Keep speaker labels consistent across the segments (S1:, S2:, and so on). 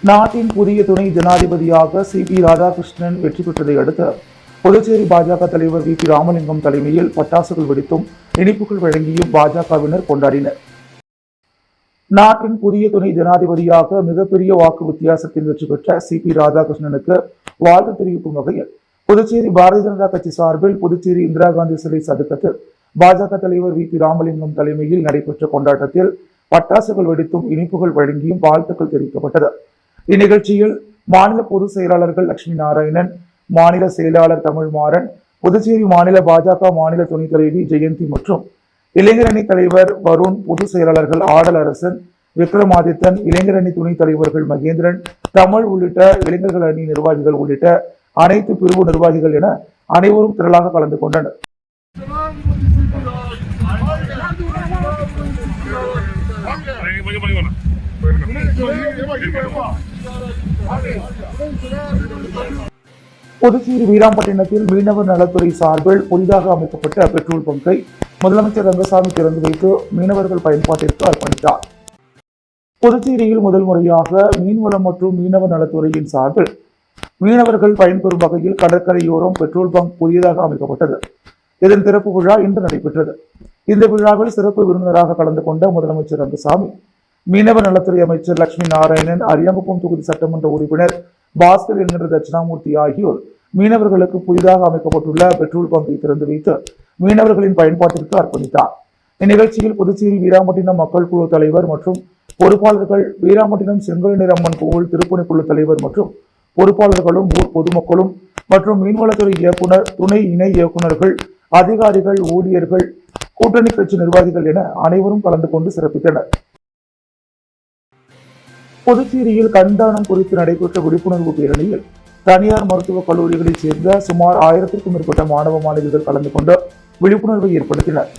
S1: நாட்டின் புதிய துணை ஜனாதிபதியாக சி.பி. ராதாகிருஷ்ணன் வெற்றி பெற்றதை அடுத்து புதுச்சேரி பாஜக தலைவர் வி.பி. ராமலிங்கம் தலைமையில் பட்டாசுகள் வெடித்தும் இனிப்புகள் வழங்கியும் பாஜகவினர் கொண்டாடினர். நாட்டின் புதிய துணை ஜனாதிபதியாக மிகப்பெரிய வாக்கு வித்தியாசத்தில் வெற்றி பெற்ற சி.பி. ராதாகிருஷ்ணனுக்கு வாழ்த்து தெரிவிக்கும் வகையில் புதுச்சேரி பாரதிய ஜனதா கட்சி சார்பில் புதுச்சேரி இந்திரா காந்தி சிலை சதுக்கத்தில் பாஜக தலைவர் வி.பி. ராமலிங்கம் தலைமையில் நடைபெற்ற கொண்டாட்டத்தில் பட்டாசுகள் வெடித்தும் இனிப்புகள் வழங்கியும் வாழ்த்துக்கள் தெரிவிக்கப்பட்டது. இந்நிகழ்ச்சியில் மாநில பொதுச் செயலாளர்கள் லட்சுமி நாராயணன், மாநில செயலாளர் தமிழ்மாறன், புதுச்சேரி மாநில பாஜக மாநில துணைத் தலைவி ஜெயந்தி மற்றும் இளைஞரணி தலைவர் வருண், பொதுச் செயலாளர்கள் ஆடல் அரசன், விக்ரமாதித்தன், இளைஞரணி துணைத் தலைவர்கள் மகேந்திரன், தமிழ் உள்ளிட்ட இளைஞர்கள் அணி நிர்வாகிகள் உள்ளிட்ட அனைத்து பிரிவு நிர்வாகிகள் என அனைவரும் திரளாக கலந்து கொண்டனர். புதுச்சேரி வீராம்பட்டினத்தில் மீனவர் நலத்துறை சார்பில் புதிதாக அமைக்கப்பட்ட பெட்ரோல் பங்கை முதலமைச்சர் ரங்கசாமி திறந்து வைத்து மீனவர்கள் பயன்பாட்டிற்கு அர்ப்பணித்தார். புதுச்சேரியில் முதல் முறையாக மீன்வளம் மற்றும் மீனவர் நலத்துறையின் சார்பில் மீனவர்கள் பயன்பெறும் வகையில் கடற்கரையோரம் பெட்ரோல் பங்க் புதியதாக அமைக்கப்பட்டது. இதன் திறப்பு விழா இன்று நடைபெற்றது. இந்த விழாவில் சிறப்பு விருந்தினராக கலந்து கொண்ட முதலமைச்சர் ரங்கசாமி, மீனவர் நலத்துறை அமைச்சர் லட்சுமி நாராயணன், அரியாங்குப்பம் தொகுதி சட்டமன்ற உறுப்பினர் பாஸ்கர் என்கிற தட்சிணாமூர்த்தி ஆகியோர் மீனவர்களுக்கு புதிதாக அமைக்கப்பட்டுள்ள பெட்ரோல் பங்கை திறந்து வைத்து மீனவர்களின் பயன்பாட்டிற்கு அர்ப்பணித்தார். இந்நிகழ்ச்சியில் புதுச்சேரி வீராம்பட்டினம் மக்கள் குழு தலைவர் மற்றும் பொறுப்பாளர்கள், வீராம்பட்டினம் செங்கோல் அம்மன் கோவில் திருப்பணி குழு தலைவர் மற்றும் பொறுப்பாளர்களும், ஊர் பொதுமக்களும் மற்றும் மீன்வளத்துறை இயக்குனர், துணை இணை இயக்குநர்கள், அதிகாரிகள், ஊழியர்கள், கூட்டணி கட்சி நிர்வாகிகள் என அனைவரும் கலந்து கொண்டு சிறப்பித்தனர். புதுச்சேரியில் கண்தானம் குறித்து நடைபெற்ற விழிப்புணர்வு பேரணியில் தனியார் மருத்துவக் கல்லூரிகளைச் சேர்ந்த சுமார் 1000க்கும் மேற்பட்ட மாணவ மாணவிகள் கலந்து கொண்டு விழிப்புணர்வை ஏற்படுத்தினர்.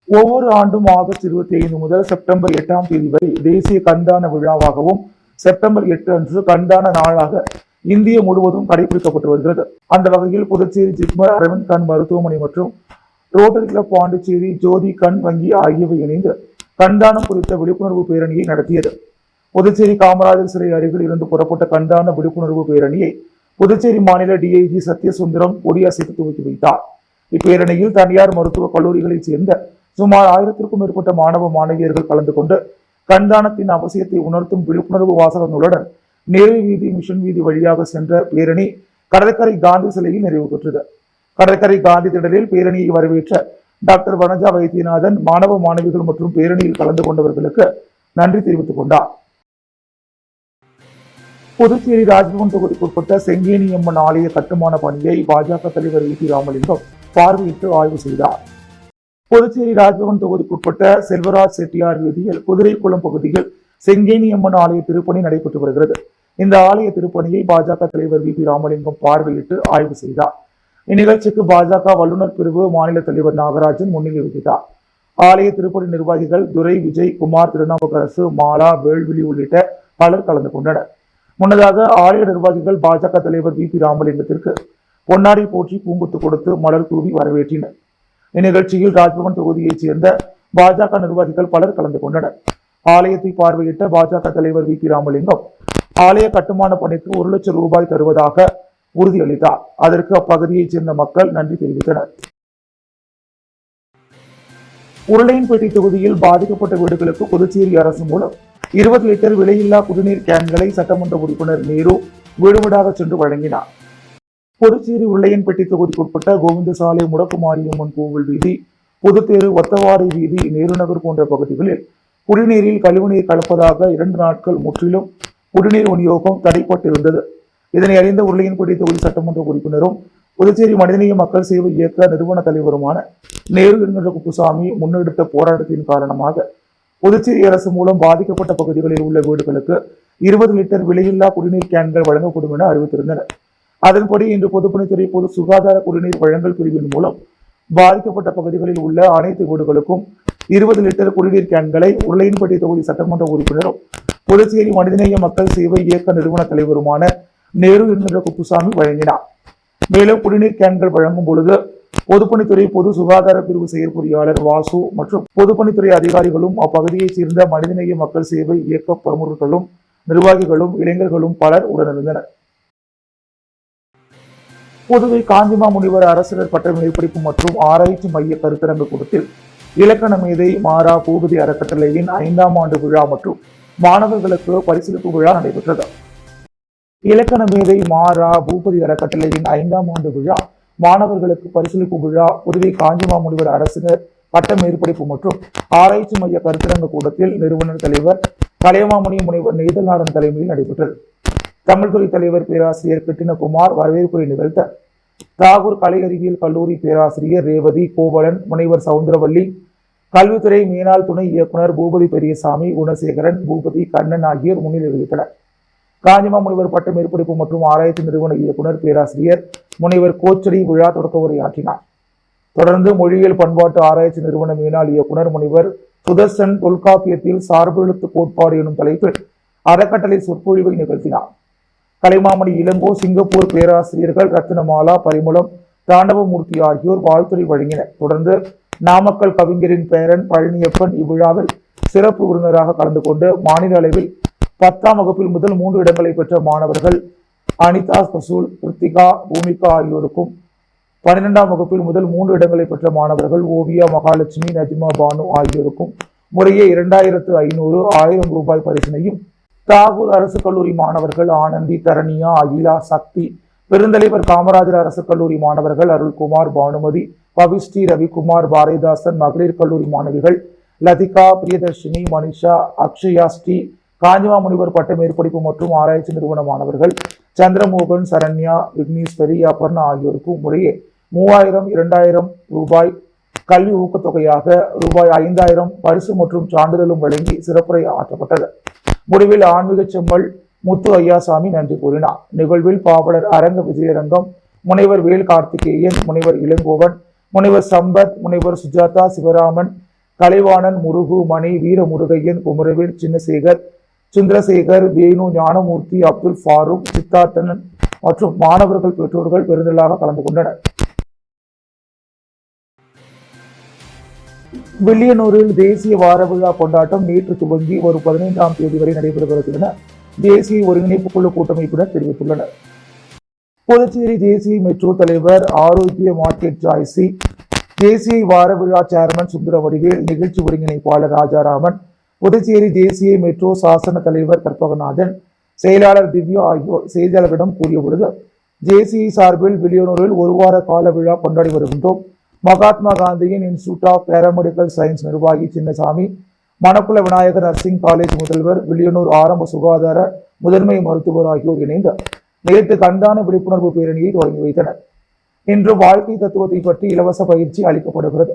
S1: ஒவ்வொரு ஆண்டும் ஆகஸ்ட் 25 முதல் செப்டம்பர் 8ஆம் தேதி வரை தேசிய கண்தான விழாவாகவும், செப்டம்பர் 8 அன்று கண்தான நாளாக இந்திய முழுவதும் கடைபிடிக்கப்பட்டு வருகிறது. அந்த வகையில் புதுச்சேரி ஜிப்மர், அரவிந்த் கண் மருத்துவமனை மற்றும் ரோட்டரி கிளப் பாண்டிச்சேரி, ஜோதி கண் வங்கி ஆகியவை இணைந்து கண்தானம் குறித்த விழிப்புணர்வு பேரணியை நடத்தியது. புதுச்சேரி காமராஜர் சிலை அருகில் இருந்து புறப்பட்ட கண்தான விழிப்புணர்வு பேரணியை புதுச்சேரி மாநில டிஐஜி சத்யசுந்தரம் கொடியசைத்து துவக்கி வைத்தார். இப்பேரணியில் தனியார் மருத்துவக் கல்லூரிகளைச் சேர்ந்த சுமார் 1000க்கும் மேற்பட்ட மாணவ மாணவியர்கள் கலந்து கொண்டு கண்தானத்தின் அவசியத்தை உணர்த்தும் விழிப்புணர்வு வாசகங்களுடன் நேரு வீதி, மிஷன் வீதி வழியாக சென்ற பேரணி கடற்கரை காந்தி சிலையில் நிறைவு பெற்றது. கடற்கரை காந்தி திடலில் பேரணியை வரவேற்ற டாக்டர் வனஜா வைத்தியநாதன் மாணவ மாணவிகள் மற்றும் பேரணியில் கலந்து கொண்டவர்களுக்கு நன்றி தெரிவித்துக் கொண்டார். புதுச்சேரி ராஜ்பவன் தொகுதிக்குட்பட்ட செங்கேணி அம்மன் ஆலய கட்டுமான பணியை பாஜக தலைவர் வி.பி. ராமலிங்கம் பார்வையிட்டு ஆய்வு செய்தார். புதுச்சேரி ராஜ்பவன் தொகுதிக்குட்பட்ட செல்வராஜ் செட்டியார் வீதியில் குதிரைக்குளம் பகுதியில் செங்கேணி அம்மன் ஆலய திருப்பணி நடைபெற்று வருகிறது. இந்த ஆலய திருப்பணியை பாஜக தலைவர் வி.பி. ராமலிங்கம் பார்வையிட்டு ஆய்வு செய்தார். இந்நிகழ்ச்சிக்கு பாஜக வல்லுநர் பிரிவு மாநில தலைவர் நாகராஜன் முன்னிலை வகித்தார். ஆலய திருப்பணி நிர்வாகிகள் துரை, விஜய் குமார், திருநாவுக்கரசு, மாலா, வேள்விழி உள்ளிட்ட பலர் கலந்து கொண்டனர். முன்னதாக ஆலய நிர்வாகிகள் பாஜக தலைவர் வி.பி. ராமலிங்கத்திற்கு பொன்னாடை போற்றி பூங்குத்து கொடுத்து மலர் தூவி வரவேற்றினர். இந்நிகழ்ச்சியில் ராஜ்பவன் தொகுதியைச் சேர்ந்த பாஜக நிர்வாகிகள் பலர் கலந்து கொண்டனர். ஆலயத்தை பார்வையிட்ட பாஜக தலைவர் வி.பி. ராமலிங்கம் ஆலய கட்டுமான பணிக்கு 1 லட்சம் ரூபாய் தருவதாக உறுதியளித்தார். அதற்கு அப்பகுதியைச் சேர்ந்த மக்கள் நன்றி தெரிவித்தனர். உருளையன்பேட்டை தொகுதியில் பாதிக்கப்பட்ட வீடுகளுக்கு புதுச்சேரி அரசு மூலம் 20 லிட்டர் விலையில்லா குடிநீர் கேன்களை சட்டமன்ற உறுப்பினர் நேரு வீடு வீடாக சென்று வழங்கினார். புதுச்சேரி உருளையன்பேட்டை தொகுதிக்குட்பட்ட கோவிந்தசாலை, முடக்குமாரியம்மன் கோவில் வீதி, புதுத்தேரு, ஒத்தவாடை வீதி, நேரு நகர் போன்ற பகுதிகளில் குடிநீரில் கழிவுநீர் கலப்பதாக 2 நாட்கள் முற்றிலும் குடிநீர் விநியோகம் தடைப்பட்டிருந்தது. இதனை அறிந்த உருளையன்பேட்டை தொகுதி சட்டமன்ற உறுப்பினரும் புதுச்சேரி மனிதநேய மக்கள் சேவை இயக்க நிறுவன தலைவருமான நேரு என்கிற குப்புசாமி முன்னெடுத்த போராட்டத்தின் காரணமாக புதுச்சேரி அரசு மூலம் பாதிக்கப்பட்ட பகுதிகளில் உள்ள வீடுகளுக்கு 20 லிட்டர் விலையில்லா குடிநீர் கேன்கள் வழங்கப்படும் என அறிவித்திருந்தனர். அதன்படி இன்று பொதுப்பணித்துறை பொது சுகாதார குடிநீர் வழங்கல் பிரிவின் மூலம் பாதிக்கப்பட்ட பகுதிகளில் உள்ள அனைத்து வீடுகளுக்கும் 20 லிட்டர் குடிநீர் கேன்களை உருளையன்பேட்டை தொகுதி சட்டமன்ற உறுப்பினரும் புதுச்சேரி மனிதநேய மக்கள் சேவை இயக்க நிறுவன தலைவருமான நேரு என்கிற குப்புசாமி வழங்கினார். மேலும் குடிநீர் கேன்கள் வழங்கும் பொழுது பொதுப்பணித்துறை பொது சுகாதார பிரிவு செயற்பொறியாளர் வாசு மற்றும் பொதுப்பணித்துறை அதிகாரிகளும் அப்பகுதியைச் சேர்ந்த மனிதநேய மக்கள் சேவை இயக்க பிரமுகர்களும் நிர்வாகிகளும் இளைஞர்களும் பலர் உடனிருந்தனர். புதுவை காஞ்சிமா முனிவர் அரசினர் பட்ட மேற்படிப்பு மற்றும் ஆராய்ச்சி மைய கருத்தரங்கு கூடத்தில் இலக்கண மேதை மாரா பூபதி அறக்கட்டளையின் 5ஆம் ஆண்டு விழா மற்றும் மாணவர்களுக்கு பரிசளிப்பு விழா நடைபெற்றது. இலக்கண மேதை மாரா பூபதி அறக்கட்டளையின் 5ஆம் ஆண்டு விழா மாணவர்களுக்கு பரிசளிப்பு விழா புதுவை காஞ்சிமா முனிவர் அரசினர் பட்ட மேற்படிப்பு மற்றும் ஆராய்ச்சி மைய கருத்தரங்கு கூடத்தில் நிறுவனர் தலைவர் கலைமாமணி முனைவர் நெய்தல்நாடன் தலைமையில் நடைபெற்றது. தமிழ்துறை தலைவர் பேராசிரியர் கிருட்டிணகுமார் வரவேற்புரை நிகழ்த்த தாகூர் கலை அறிவியல் கல்லூரி பேராசிரியர் ரேவதி கோவலன், முனைவர் சவுந்தரவல்லி, கல்வித்துறை மேலாள் துணை இயக்குனர் பூபதி பெரியசாமி, குணசேகரன், பூபதி கண்ணன் ஆகியோர் முன்னிலை வகித்தனர். காஞ்சிமா முனிவர் பட்ட மேற்படிப்பு மற்றும் ஆராய்ச்சி நிறுவன இயக்குனர் பேராசிரியர் முனைவர் கோச்சடி விழா தொடக்க உரையாற்றினார். தொடர்ந்து மொழியியல் பண்பாட்டு ஆராய்ச்சி நிறுவன மேலாள் இயக்குனர் முனைவர் சுதர்சன் தொல்காப்பியத்தில் சார்பெழுத்து கோட்பாடு எனும் தலைப்பில் அறக்கட்டளை சொற்பொழிவை நிகழ்த்தினார். கலைமாமணி இளங்கோ, சிங்கப்பூர் பேராசிரியர்கள் ரத்னமாலா, பரிமளம், தாண்டவமூர்த்தி ஆகியோர் வாழ்த்துரை வழங்கினர். தொடர்ந்து நாமக்கல் கவிஞரின் பேரன் பழனியப்பன் இவ்விழாவில் சிறப்பு விருந்தினராக கலந்து கொண்டு மாநில அளவில் 10ஆம் வகுப்பில் முதல் 3 இடங்களை பெற்ற மாணவர்கள் அனிதா, பசூல், கிருத்திகா, பூமிகா ஆகியோருக்கும் 12ஆம் வகுப்பில் முதல் 3 இடங்களை பெற்ற மாணவர்கள் ஓவியா, மகாலட்சுமி, நஜிமா பானு ஆகியோருக்கும் முறையே 2500, 1000 ரூபாய் பரிசினையும், தாகூர் அரசு கல்லூரி மாணவர்கள் ஆனந்தி, தரணியா, அகிலா, சக்தி, பெருந்தலைவர் காமராஜர் அரசு கல்லூரி மாணவர்கள் அருள்குமார், பானுமதி, பவிஸ்ரீ, ரவிக்குமார், பாரதிதாசன் மகளிர் கல்லூரி மாணவிகள் லதிகா, பிரியதர்ஷினி, மனிஷா, அக்ஷயா, ஸ்ரீ, காஞ்சிமா முனிவர் பட்ட மேற்படிப்பு மற்றும் ஆராய்ச்சி நிறுவன மாணவர்கள் சந்திரமோகன், சரண்யா, விக்னேஸ்வரி, அபர்ணா ஆகியோருக்கும் முறையே 3000, 2000 ரூபாய் கல்வி ஊக்கத்தொகையாக ரூபாய் 5000 பரிசு மற்றும் சான்றிதழும் வழங்கி சிறப்புரை ஆற்றப்பட்டது. முடிவில் ஆன்மீக செம்மல் முத்து ஐயாசாமி நன்றி கூறினார். நிகழ்வில் பாவலர் அரங்க விஜயரங்கம், முனைவர் வேல் கார்த்திகேயன், முனைவர் இளங்கோவன், முனைவர் சம்பத், முனைவர் சுஜாதா, சிவராமன், கலைவாணன், முருகு, மணி, வீரமுருகையன், குமரவேல், சின்னசேகர், சுந்தரசேகர், வேணு, ஞானமூர்த்தி, அப்துல் ஃபாரூக், சித்தார்த்தன் மற்றும் மாணவர்கள் பெற்றோர்கள் பெருந்திரளாக கலந்து கொண்டனர். வில்லியனூரில் தேசிய வார விழா கொண்டாட்டம் நேற்று துவங்கி வரும் 15ஆம் தேதி வரை நடைபெறுகிறது என தேசிய ஒருங்கிணைப்பு குழு கூட்டமைப்பினர் தெரிவித்துள்ளனர். புதுச்சேரி தேசிய மெட்ரோ தலைவர் ஆரோக்கிய மார்க்கெட் ஜாய்சி, தேசிய வார விழா சேர்மன் சுந்தரவடிவேல், நிகழ்ச்சி ஒருங்கிணைப்பாளர் ராஜாராமன், புதுச்சேரி தேசிய மெட்ரோ சாசன தலைவர் கற்பகநாதன், செயலாளர் திவ்யா ஆகியோர் செய்தியாளர்களிடம் கூறிய பொழுது, ஜேசிஐ சார்பில் வில்லியனூரில் 1 வார கால விழா கொண்டாடி வருகின்றோம். மகாத்மா காந்தியின் இன்ஸ்டிடியூட் ஆஃப் பேராமெடிக்கல் சயின்ஸ் நிர்வாகி சின்னசாமி, மணக்குள விநாயகர் நர்சிங் காலேஜ் முதல்வர், வில்லியனூர் ஆரம்ப சுகாதார முதன்மை மருத்துவர் ஆகியோர் இணைந்து நேற்று கண்தான விழிப்புணர்வு பேரணியை தொடங்கி வைத்தனர். இன்று வாழ்க்கை தத்துவத்தை பற்றி இலவச பயிற்சி அளிக்கப்படுகிறது.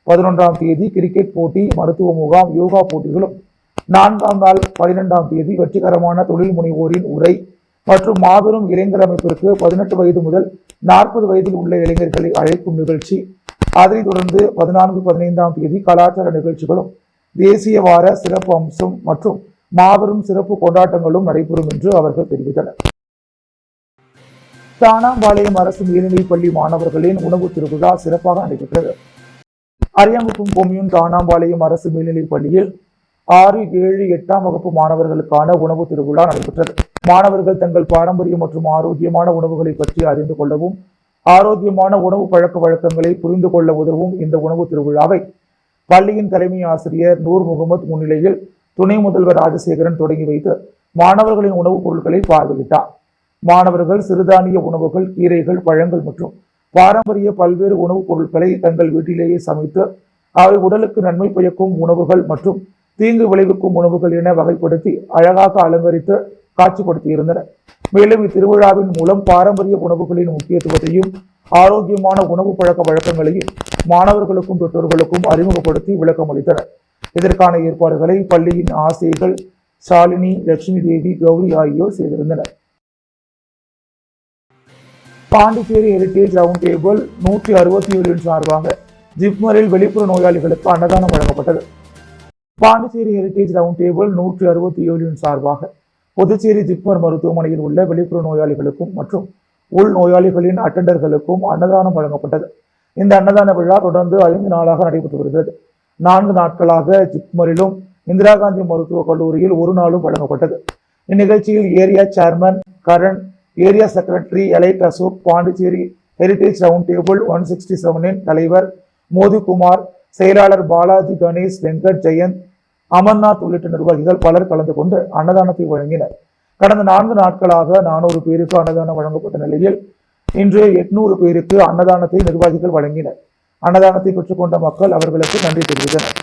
S1: 11ஆம் தேதி கிரிக்கெட் போட்டி, மருத்துவ முகாம், யோகா போட்டிகளும், 4ஆம் நாள் 12ஆம் தேதி வெற்றிகரமான தொழில் முனைவோரின் உரை மற்றும் மாபெரும் இளைஞர் அமைப்பிற்கு 18 வயது முதல் 40 வயதில் உள்ள இளைஞர்களை அழைக்கும் நிகழ்ச்சி, அதனைத் தொடர்ந்து 14, 15ஆம் தேதி கலாச்சார நிகழ்ச்சிகளும், தேசிய வார சிறப்பு அம்சம் மற்றும் மாபெரும் சிறப்பு கொண்டாட்டங்களும் நடைபெறும் என்று அவர்கள் தெரிவித்தனர். தானாம்பாளையம் அரசு மேல்நிலைப் பள்ளி மாணவர்களின் உணவு திருவிழா சிறப்பாக நடைபெற்றது. அரியாங்குப்பம் கொம்யூன் தானாம்பாளையம் அரசு மேல்நிலைப் பள்ளியில் 6, 7, 8ஆம் வகுப்பு மாணவர்களுக்கான உணவு திருவிழா நடைபெற்றது. மாணவர்கள் தங்கள் பாரம்பரிய மற்றும் ஆரோக்கியமான உணவுகளை பற்றி அறிந்து கொள்ளவும், ஆரோக்கியமான உணவு பழக்க வழக்கங்களை புரிந்து கொள்ள உதவும் இந்த உணவு திருவிழாவை பள்ளியின் தலைமை ஆசிரியர் நூர் முகமது முன்னிலையில் துணை முதல்வர் ராஜசேகரன் தொடங்கி வைத்து மாணவர்களின் உணவுப் பொருட்களை பார்வையிட்டார். மாணவர்கள் சிறுதானிய உணவுகள், கீரைகள், பழங்கள் மற்றும் பாரம்பரிய பல்வேறு உணவுப் பொருட்களை தங்கள் வீட்டிலேயே சமைத்து அவை உடலுக்கு நன்மை பயக்கும் உணவுகள் மற்றும் தீங்கு விளைவிக்கும் உணவுகள் என வகைப்படுத்தி அழகாக அலங்கரித்து காட்சிப்படுத்தியிருந்தனர். மேலும் இத்திருவிழாவின் மூலம் பாரம்பரிய உணவுகளின் முக்கியத்துவத்தையும் ஆரோக்கியமான உணவு பழக்க வழக்கங்களையும் மாணவர்களுக்கும் பெற்றோர்களுக்கும் அறிமுகப்படுத்தி விளக்கம் அளித்தனர். இதற்கான ஏற்பாடுகளை பள்ளியின் ஆசிரியர்கள் ஷாலினி, லட்சுமி தேவி, கௌரி ஆகியோர் செய்திருந்தனர். பாண்டிச்சேரி ஹெரிட்டேஜ் ரவுண்ட் டேபிள் 167 சார்பாக ஜிப்மரில் வெளிப்புற நோயாளிகளுக்கு அன்னதானம் வழங்கப்பட்டது. பாண்டிச்சேரி ஹெரிட்டேஜ் ரவுண்ட் டேபிள் 167 சார்பாக புதுச்சேரி ஜிப்மர் மருத்துவமனையில் உள்ள வெளிப்புற நோயாளிகளுக்கும் மற்றும் உள் நோயாளிகளின் அட்டண்டர்களுக்கும் அன்னதானம் வழங்கப்பட்டது. இந்த அன்னதான விழா தொடர்ந்து 5 நாளாக நடைபெற்று வருகிறது. 4 நாட்களாக ஜிப்மரிலும் இந்திரா காந்தி மருத்துவக் கல்லூரியில் 1 நாளும் வழங்கப்பட்டது. இந்நிகழ்ச்சியில் area chairman Karan, area secretary elite Ashok, Pondicherry heritage round table 167 தலைவர் மோதிகுமார், செயலாளர் பாலாஜி, கணேஷ், வெங்கட், ஜெயந்த், அமர்நாத் உள்ளிட்ட நிர்வாகிகள் பலர் கலந்து கொண்டு அன்னதானத்தை வழங்கினர். கடந்த 4 நாட்களாக 400 பேருக்கு அன்னதானம் வழங்கப்பட்ட நிலையில் இன்று 800 பேருக்கு அன்னதானத்தை நிர்வாகிகள் வழங்கினர். அன்னதானத்தை பெற்றுக்கொண்ட மக்கள் அவர்களுக்கு நன்றி தெரிவித்தனர்.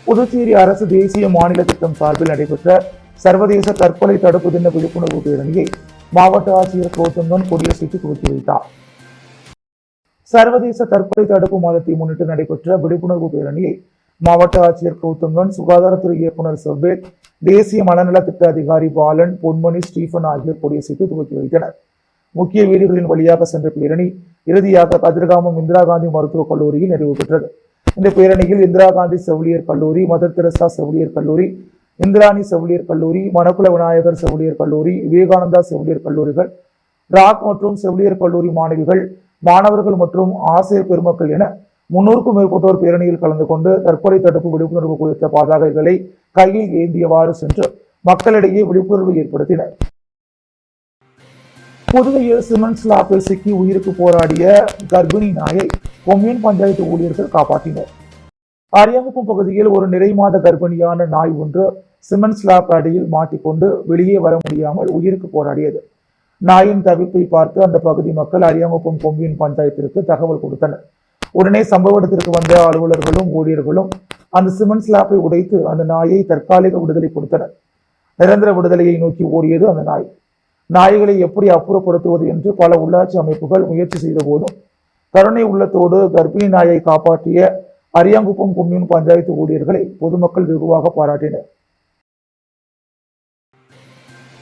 S1: புதுச்சேரி அரசு தேசிய மாநில திட்டம் சார்பில் நடைபெற்ற சர்வதேச தற்கொலை தடுப்பு தின விழிப்புணர்வு பேரணியை மாவட்ட ஆட்சியர் கோத்தங்கன் கொடியசைத்து துவக்கி வைத்தார். சர்வதேச தற்கொலை தடுப்பு மாதத்தை முன்னிட்டு நடைபெற்ற விழிப்புணர்வு பேரணியை மாவட்ட ஆட்சியர் கௌதங்கன், சுகாதாரத்துறை இயக்குநர் சர்வேல், தேசிய மனநல திட்ட அதிகாரி பாலன், பொன்மணி, ஸ்டீபன் ஆகியோர் கொடியசைத்து துவக்கி வைத்தனர். முக்கிய வீடுகளின் வழியாக சென்ற பேரணி இறுதியாக கதிர்காமம் இந்திரா காந்தி மருத்துவக் கல்லூரியில் நிறைவு பெற்றது. இந்த பேரணியில் இந்திரா காந்தி செவிலியர் கல்லூரி, மதர் தெரசா செவிலியர் கல்லூரி, இந்திராணி செவிலியர் கல்லூரி, மணக்குல விநாயகர் செவிலியர் கல்லூரி, விவேகானந்தா செவிலியர் கல்லூரிகள், ராக் மற்றும் செவிலியர் கல்லூரி மாணவிகள், மாணவர்கள் மற்றும் ஆசிரியர் பெருமக்கள் என 300க்கும் மேற்பட்டோர் பேரணியில் கலந்து கொண்டு தற்கொலை தடுப்பு விழிப்புணர்வு குறித்த பதாகைகளை கையில் ஏந்தியவாறு சென்று மக்களிடையே விழிப்புணர்வு ஏற்படுத்தினர். புதுவையில் சிமெண்ட் ஸ்லாப்பில் சிக்கி உயிருக்கு போராடிய கர்ப்பிணி நாயை கொம்யூன் பஞ்சாயத்து ஊழியர்கள் காப்பாற்றினர். அரியாங்குப்பம் பகுதியில் ஒரு நிறை மாத கர்ப்பிணியான நாய் ஒன்று சிமெண்ட் ஸ்லாப் அடியில் மாட்டிக்கொண்டு வெளியே வர முடியாமல் உயிருக்கு போராடியது. நாயின் தவிப்பை பார்த்து அந்த பகுதி மக்கள் அரியாங்குப்பம் கொம்யூன் பஞ்சாயத்திற்கு தகவல் கொடுத்தனர். உடனே சம்பவ இடத்திற்கு வந்த அலுவலர்களும் ஊழியர்களும் அந்த சிமெண்ட் ஸ்லாப்பை உடைத்து அந்த நாயை தற்காலிக விடுதலை கொடுத்தனர். நிரந்தர விடுதலையை நோக்கி ஓடியது அந்த நாய். நாய்களை எப்படி அப்புறப்படுத்துவது என்று பல உள்ளாட்சி அமைப்புகள் முயற்சி செய்த போதும் கருணை உள்ளத்தோடு கர்ப்பிணி நாயை காப்பாற்றிய அரியாங்குப்பம் கொம்யூன் பஞ்சாயத்து ஊழியர்களை பொதுமக்கள் வெகுவாக பாராட்டினர்.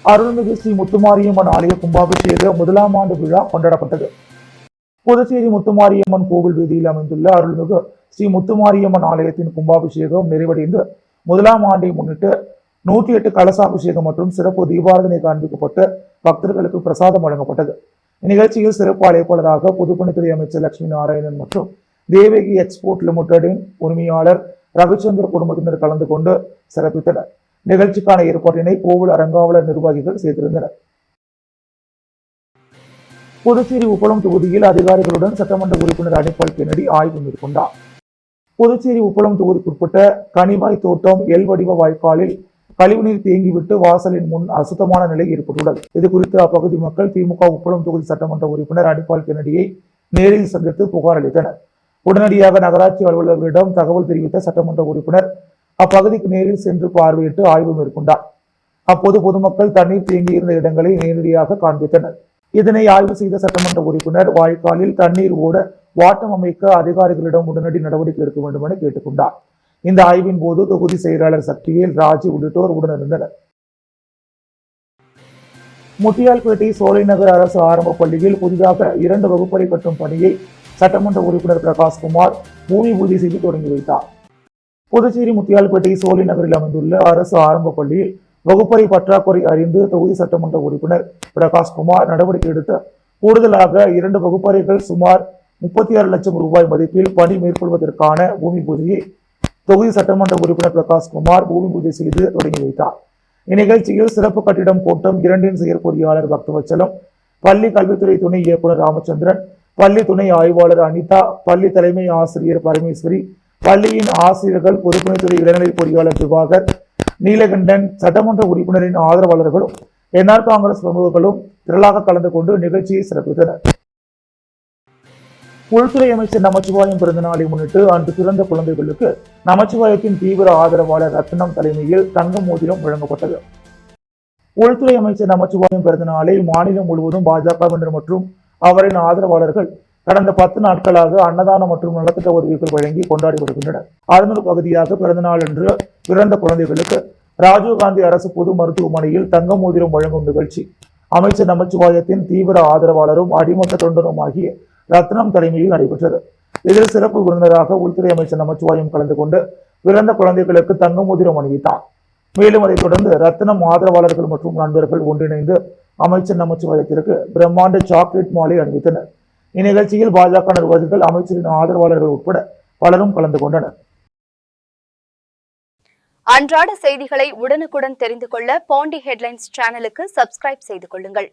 S1: அருள்மிகு ஸ்ரீ முத்துமாரியம்மன் ஆலய கும்பாபிஷேக 1ஆம் ஆண்டு விழா கொண்டாடப்பட்டது. புதுச்சேரி முத்துமாரியம்மன் கோவில் வீதியில் அமைந்துள்ள அருள்மிகு ஸ்ரீ முத்துமாரியம்மன் ஆலயத்தின் கும்பாபிஷேகம் நிறைவடைந்து 1ஆம் ஆண்டை முன்னிட்டு 108 கலசாபிஷேகம் மற்றும் சிறப்பு தீபாராதனை காண்பிக்கப்பட்டு பக்தர்களுக்கு பிரசாதம் வழங்கப்பட்டது. இந்நிகழ்ச்சியில் சிறப்பு அழைப்பாளராக பொதுப்பணித்துறை அமைச்சர் லட்சுமி நாராயணன் மற்றும் தேவகி எக்ஸ்போர்ட் லிமிடெடின் உரிமையாளர் ரவிச்சந்தர் குடும்பத்தினர் கலந்து கொண்டு சிறப்பித்தனர். நிகழ்ச்சிக்கான ஏற்பாட்டினை கோவில் அறங்காவலர் நிர்வாகிகள் செய்திருந்தனர். புதுச்சேரி உப்பளம் தொகுதியில் அதிகாரிகளுடன் சட்டமன்ற உறுப்பினர் அனிபால் கென்னடி ஆய்வு மேற்கொண்டார். புதுச்சேரி உப்பளம் தொகுதிக்குட்பட்ட கனிவாய் தோட்டம் எல் வடிவ வாய்க்காலில் கழிவுநீர் தேங்கிவிட்டு வாசலின் முன் அசுத்தமான நிலை ஏற்பட்டுள்ளது. இது குறித்து அப்பகுதி மக்கள் திமுக உப்பளம் தொகுதி சட்டமன்ற உறுப்பினர் அனிபால் கென்னடியை நேரில் சந்தித்து புகார் அளித்தனர். உடனடியாக நகராட்சி அலுவலர்களிடம் தகவல் தெரிவித்த சட்டமன்ற உறுப்பினர் அப்பகுதிக்கு நேரில் சென்று பார்வையிட்டு ஆய்வு மேற்கொண்டார். அப்போது பொதுமக்கள் தண்ணீர் தேங்கியிருந்த இடங்களை நேரடியாக காண்பித்தனர். இதனை ஆய்வு செய்த சட்டமன்ற உறுப்பினர் வாய்க்காலில் தண்ணீர் ஓட வாட்டம் அமைக்க அதிகாரிகளிடம் உடனடி நடவடிக்கை எடுக்க வேண்டும் என கேட்டுக்கொண்டார். இந்த ஆய்வின் போது தொகுதி செயலாளர் சக்திவேல், ராஜி உள்ளிட்டோர் உடனிருந்தனர். முத்தியால்பேட்டை சோலைநகர் அரசு ஆரம்ப பள்ளியில் புதிதாக 2 வகுப்பறை கட்டும் பணியை சட்டமன்ற உறுப்பினர் பிரகாஷ்குமார் பூமி பூஜை செய்து தொடங்கி வைத்தார். புதுச்சேரி முத்தியால்பேட்டை சோலை நகரில் அமைந்துள்ள அரசு ஆரம்ப பள்ளியில் வகுப்பறை பற்றாக்குறை அறிந்து தொகுதி சட்டமன்ற உறுப்பினர் பிரகாஷ்குமார் நடவடிக்கை எடுத்து கூடுதலாக 2 வகுப்பறைகள் சுமார் 36 லட்சம் ரூபாய் மதிப்பில் பணி மேற்கொள்வதற்கான பூமி பூஜையை தொகுதி சட்டமன்ற உறுப்பினர் பிரகாஷ்குமார் பூமி பூஜை செய்து தொடங்கி வைத்தார். இந்நிகழ்ச்சியில் சிறப்பு கட்டிடம் கோட்டம் 2இன் செயற்பொறியாளர் பக்தவச்சலம், பள்ளி கல்வித்துறை துணை இயக்குநர் ராமச்சந்திரன், பள்ளி துணை ஆய்வாளர் அனிதா, பள்ளி தலைமை ஆசிரியர் பரமேஸ்வரி, பள்ளியின் ஆசிரியர்கள், பொதுப்பணித்துறை இளநிலை பொறியாளர் திவாகர், நீலகண்டன், சட்டமன்ற உறுப்பினரின் ஆதரவாளர்களும் என்ஆர் காங்கிரஸ் பிரமுகர்களும் திரளாக கலந்து கொண்டு நிகழ்ச்சியை சிறப்பித்தனர். உள்துறை அமைச்சர் நமச்சிவாயம் பிறந்த நாளை முன்னிட்டு அன்று பிறந்த குழந்தைகளுக்கு நமச்சிவாயத்தின் தீவிர ஆதரவாளர் ரத்னம் தலைமையில் தங்க மோதிரம் வழங்கப்பட்டது. உள்துறை அமைச்சர் நமச்சிவாயம் பிறந்த நாளை மாநிலம் முழுவதும் பாஜகவினர் மற்றும் அவரின் ஆதரவாளர்கள் கடந்த 10 நாட்களாக அன்னதானம் மற்றும் நலத்திட்ட உதவிகள் வழங்கி கொண்டாடி வருகின்றனர். அதன் ஒரு பகுதியாக பிறந்தநாள் அன்று பிறந்த குழந்தைகளுக்கு ராஜீவ்காந்தி அரசு பொது மருத்துவமனையில் தங்க மோதிரம் வழங்கும் நிகழ்ச்சி அமைச்சர் நமச்சிவாயத்தின் தீவிர ஆதரவாளரும் அடிமட்ட தொண்டரும் ஆகிய ரத்னம் தலைமையில் நடைபெற்றது. இதில் சிறப்பு விருந்தினராக உள்துறை அமைச்சர் நமச்சிவாயம் கலந்து கொண்டு பிறந்த குழந்தைகளுக்கு தங்க மோதிரம் அணிவித்தார். மேலும் அதைத் தொடர்ந்து ரத்னம் ஆதரவாளர்கள் மற்றும் நண்பர்கள் ஒன்றிணைந்து அமைச்சர் நமச்சிவாயத்திற்கு பிரம்மாண்ட சாக்லேட் மாலை அணிவித்தனர். இந்நிகழ்ச்சியில் பாஜக நிர்வாகிகள், அமைச்சரின் ஆதரவாளர்கள் உட்பட பலரும் கலந்து கொண்டனர்.
S2: அன்றாட செய்திகளை உடனுக்குடன் தெரிந்து கொள்ள பாண்டி ஹெட்லைன்ஸ் சேனலுக்கு சப்ஸ்கிரைப் செய்து கொள்ளுங்கள்.